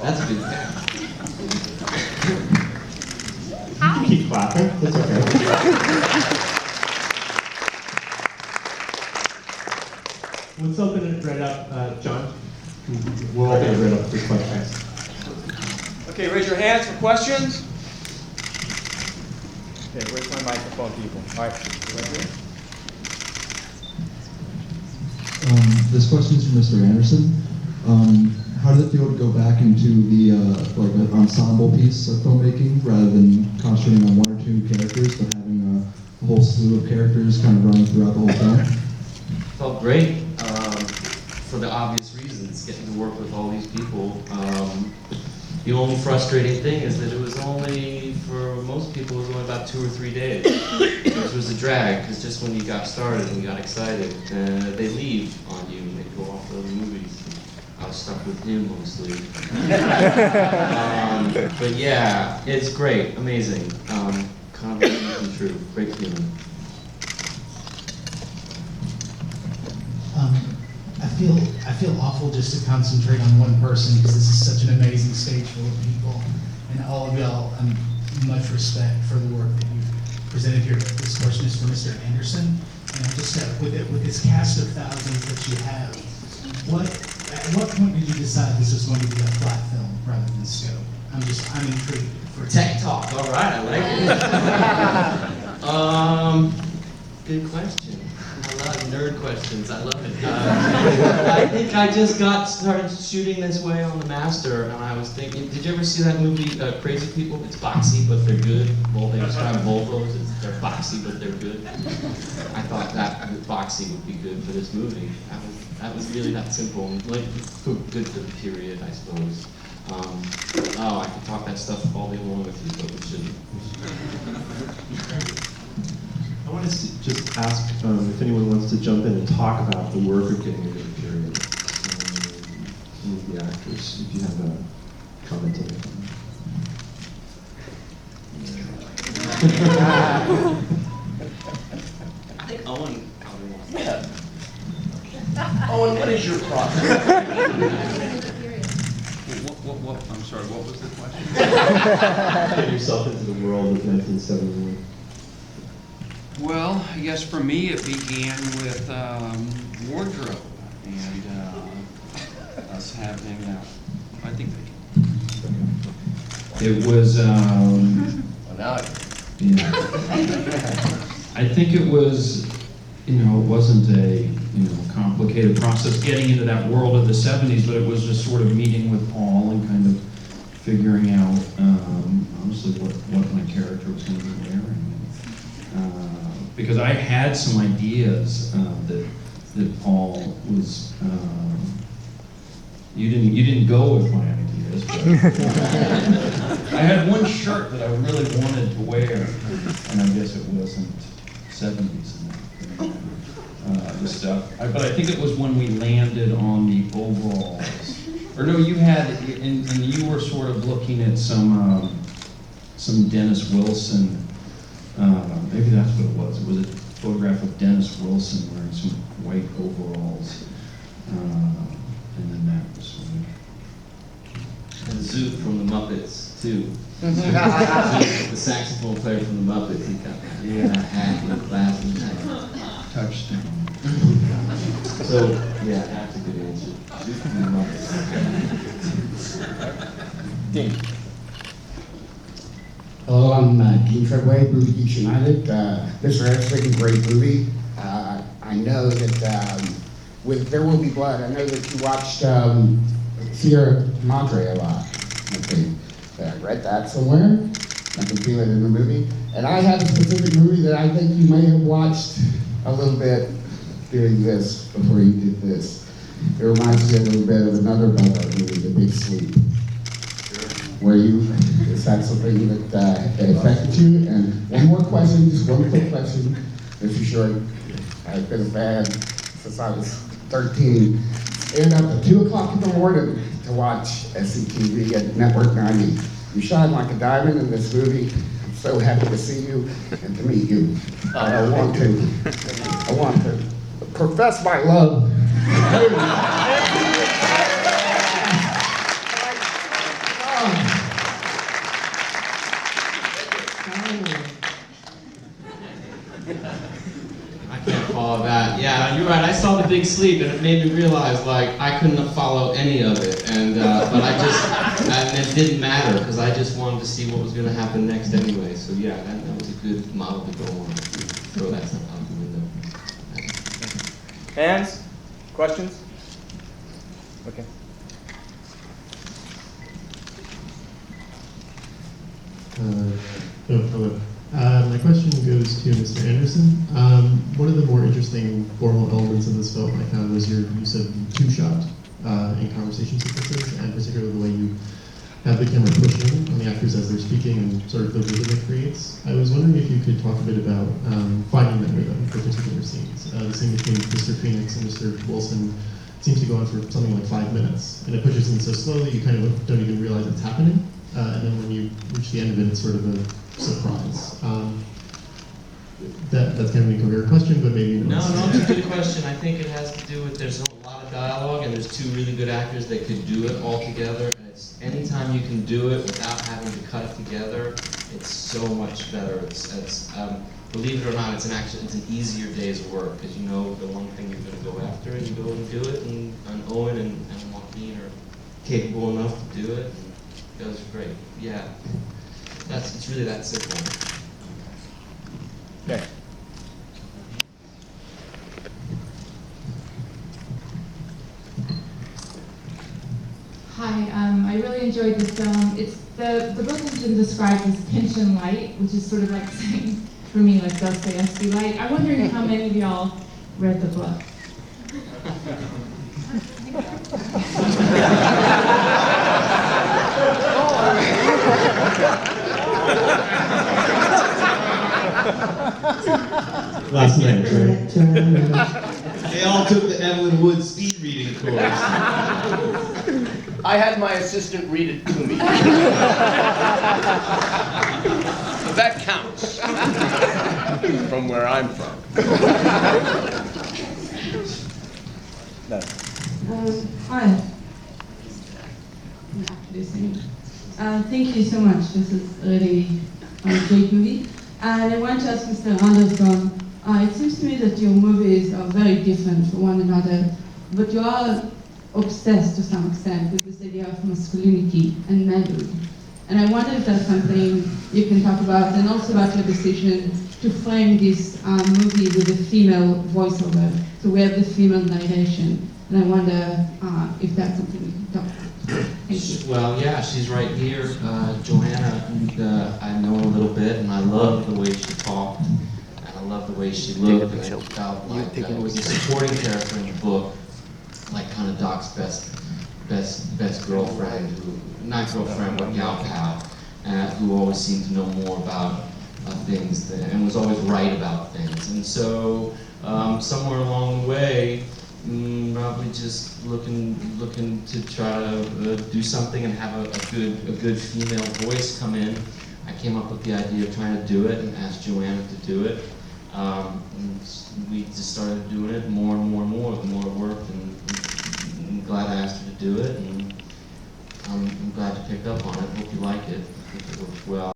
That's a good catch. You can keep clapping. That's okay. Let's open it right up, John. We'll open it right up for questions. Okay, raise your hands for questions. Okay, where's my microphone, people? All right, right here. This question is from Mr. Anderson. How does it feel to go back into the like an ensemble piece of filmmaking rather than concentrating on one or two characters, but having a whole slew of characters kind of running throughout the whole film? Felt great, for the obvious reasons, getting to work with all these people. The only frustrating thing is that it was only, for most people, it was only about 2 or 3 days, which was a drag, because just when you got started and got excited, they leave on you and they go off to other movies. I was stuck with him mostly. But yeah, it's great, amazing. Kind of come true, great feeling. I feel awful just to concentrate on one person because this is such an amazing stage full of people, and all of y'all, much respect for the work that you've presented here. This question is for Mr. Anderson, and I just with this cast of thousands that you have, at what point did you decide this was going to be a flat film rather than scope? I'm intrigued. For Tech talk, all right, I like it. Good question. I love nerd questions. I love it. I think I just started shooting this way on the master, and I was thinking, did you ever see that movie, Crazy People? It's boxy, but they're good. Well, they describe Volvos as they're boxy, but they're good. I thought that boxy would be good for this movie. That was really that simple. Like, good for the period, I suppose. I could talk that stuff all day long with you, but we shouldn't. I want to just ask if anyone wants to jump in and talk about the work of getting into the period. Any of the actors, if you have a comment on it. I think Owen probably wants to. Owen, what is your process? What, I'm sorry, what was the question? Get yourself into the world of 1971. Well, I guess for me it began with wardrobe and us having, I think it was, Well, now yeah. I think it was, it wasn't a, complicated process getting into that world of the 70s, but it was just sort of meeting with Paul and kind of figuring out, honestly, what my character was going to be wearing. Because I had some ideas that Paul was. You didn't go with my ideas, but I had one shirt that I really wanted to wear, and I guess it wasn't 70s enough. The stuff, but I think it was when we landed on the overalls. Or no, you had, and you were sort of looking at some Dennis Wilson. Maybe that's what it was. It was a photograph of Dennis Wilson wearing some white overalls, and then that was sort of. And Zoot from the Muppets too. Zoot, the saxophone player from the Muppets. He got that hat and glasses. Touchdown. So yeah, that's a good answer. Zoot from the Muppets. Dean. Hello, I'm Dean Treadway, Movie Geeks United. Mr. Anderson, great movie. I know that with There Will Be Blood, I know that you watched Sierra Madre a lot. Okay, I read that somewhere. I can feel it in the movie. And I have a specific movie that I think you may have watched a little bit doing this before you did this. It reminds me a little bit of another Bellhart movie, The Big Sleep. Where is that something that affected you? And one more question, just one quick question, Mr. Short. I've been a fan since I was 13. Stayed up at 2 o'clock in the morning to watch SCTV at Network 90. You shine like a diamond in this movie. I'm so happy to see you and to meet you. I want to profess my love. right. I saw The Big Sleep, and it made me realize, like, I couldn't follow any of it, and but and it didn't matter because I just wanted to see what was going to happen next anyway. So yeah, that was a good model to go on. Throw that stuff out the window. Hands? Questions? Okay. Hello. My question goes to Mr. Anderson. One of the more interesting formal elements of this film I found was your use of two-shot in conversation sequences, and particularly the way you have the camera pushing on the actors as they're speaking and sort of the rhythm it creates. I was wondering if you could talk a bit about finding that rhythm for particular scenes. The scene between Mr. Phoenix and Mr. Wilson seems to go on for something like 5 minutes, and it pushes in so slowly you kind of don't even realize it's happening. And then when you reach the end of it, it's sort of a surprise. That's kind of an incoherent question, but maybe No, it's a good question. I think it has to do with there's a lot of dialogue, and there's two really good actors that could do it all together. It's anytime you can do it without having to cut it together, it's so much better. Believe it or not, it's an easier day's work because you know the one thing you're going to go after, and you go and do it. And Owen and Joaquin are capable enough to do it. It was great. Yeah, it's really that simple. Okay. Hi, I really enjoyed this film. The book has been described as tension light, which is sort of like saying, for me, like Dostoevsky light. I'm wondering how many of y'all read the book. last night, right? They all took the Evelyn Wood speed reading course. I had my assistant read it to me. So that counts. From where I'm from. No. Hi. Thank you so much. This is really a great movie. And I want to ask Mr. Anderson, it seems to me that your movies are very different from one another, but you are obsessed to some extent with this idea of masculinity and manhood. And I wonder if that's something you can talk about, and also about your decision to frame this movie with a female voiceover. So we have the female narration, and I wonder if that's something we can talk about. Thank you. Well, yeah, she's right here. Joanna, I know a little bit, and I love the way she talked, and I love the way she looked, and I felt like it was a supporting character in the book, like kind of Doc's best girlfriend, not girlfriend, but gal pal, who always seemed to know more about things and was always right about things. And so somewhere along the way, probably just looking to try to do something and have a good female voice come in. I came up with the idea of trying to do it and asked Joanna to do it. And we just started doing it more and more and more. The more it worked, and I'm glad I asked her to do it. And I'm glad to pick up on it. Hope you like it. I think it works well.